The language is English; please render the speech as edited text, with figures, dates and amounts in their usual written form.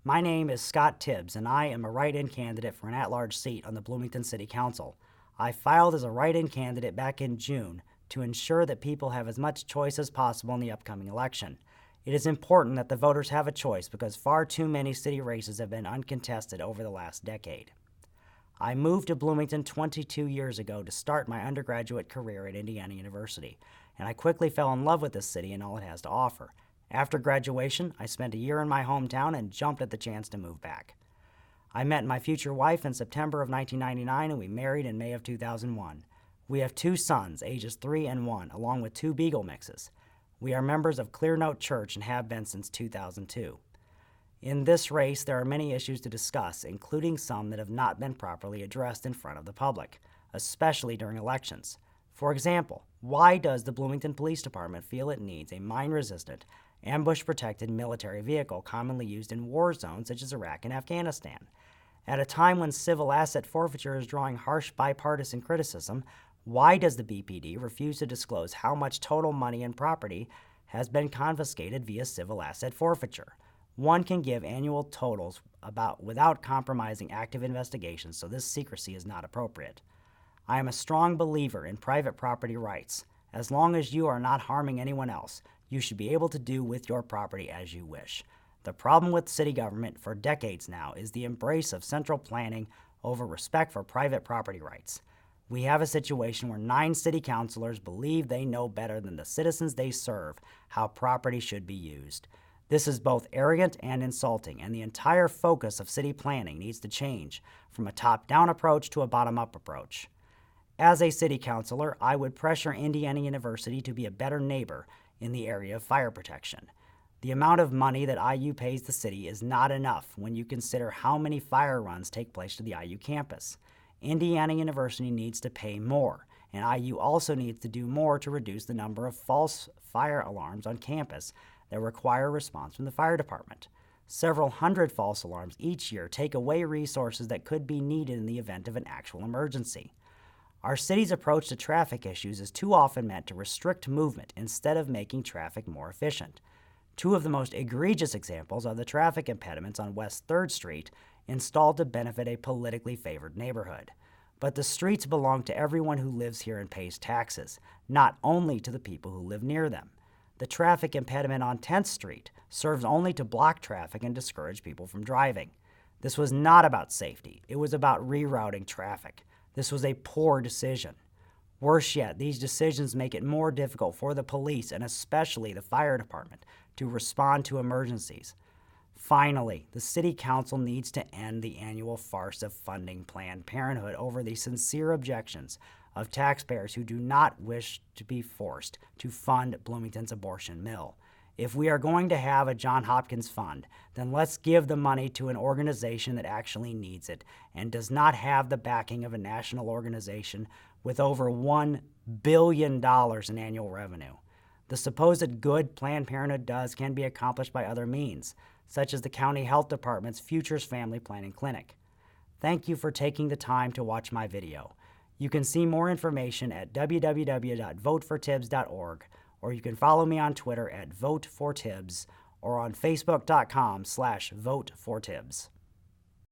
My name is Scott Tibbs, and I am a write-in candidate for an at-large seat on the Bloomington City Council. I filed as a write-in candidate back in June to ensure that people have as much choice as possible in the upcoming election. It is important that the voters have a choice because far too many city races have been uncontested over the last decade. I moved to Bloomington 22 years ago to start my undergraduate career at Indiana University, and I quickly fell in love with this city and all it has to offer. After graduation, I spent a year in my hometown and jumped at the chance to move back. I met my future wife in September of 1999 and we married in May of 2001. We have 2 sons, ages 3 and 1, along with 2 Beagle mixes. We are members of Clear Note Church and have been since 2002. In this race, there are many issues to discuss, including some that have not been properly addressed in front of the public, especially during elections. For example, why does the Bloomington Police Department feel it needs a mine-resistant, ambush-protected military vehicle commonly used in war zones such as Iraq and Afghanistan? At a time when civil asset forfeiture is drawing harsh bipartisan criticism, why does the BPD refuse to disclose how much total money and property has been confiscated via civil asset forfeiture? One can give annual totals without compromising active investigations, so this secrecy is not appropriate. I am a strong believer in private property rights. As long as you are not harming anyone else, you should be able to do with your property as you wish. The problem with city government for decades now is the embrace of central planning over respect for private property rights. We have a situation where 9 city councilors believe they know better than the citizens they serve how property should be used. This is both arrogant and insulting, and the entire focus of city planning needs to change from a top-down approach to a bottom-up approach. As a city councilor, I would pressure Indiana University to be a better neighbor in the area of fire protection. The amount of money that IU pays the city is not enough when you consider how many fire runs take place to the IU campus. Indiana University needs to pay more, and IU also needs to do more to reduce the number of false fire alarms on campus that require a response from the fire department. Several hundred false alarms each year take away resources that could be needed in the event of an actual emergency. Our city's approach to traffic issues is too often meant to restrict movement instead of making traffic more efficient. 2 of the most egregious examples are the traffic impediments on West 3rd Street installed to benefit a politically favored neighborhood. But the streets belong to everyone who lives here and pays taxes, not only to the people who live near them. The traffic impediment on 10th Street serves only to block traffic and discourage people from driving. This was not about safety. It was about rerouting traffic. This was a poor decision. Worse yet, these decisions make it more difficult for the police and especially the fire department to respond to emergencies. Finally, the City Council needs to end the annual farce of funding Planned Parenthood over the sincere objections of taxpayers who do not wish to be forced to fund Bloomington's abortion mill. If we are going to have a Johns Hopkins fund, then let's give the money to an organization that actually needs it and does not have the backing of a national organization with over $1 billion in annual revenue. The supposed good Planned Parenthood does can be accomplished by other means, such as the County Health Department's Futures Family Planning Clinic. Thank you for taking the time to watch my video. You can see more information at www.votefortibbs.org, or you can follow me on Twitter at votefortibbs or on facebook.com/votefortibbs.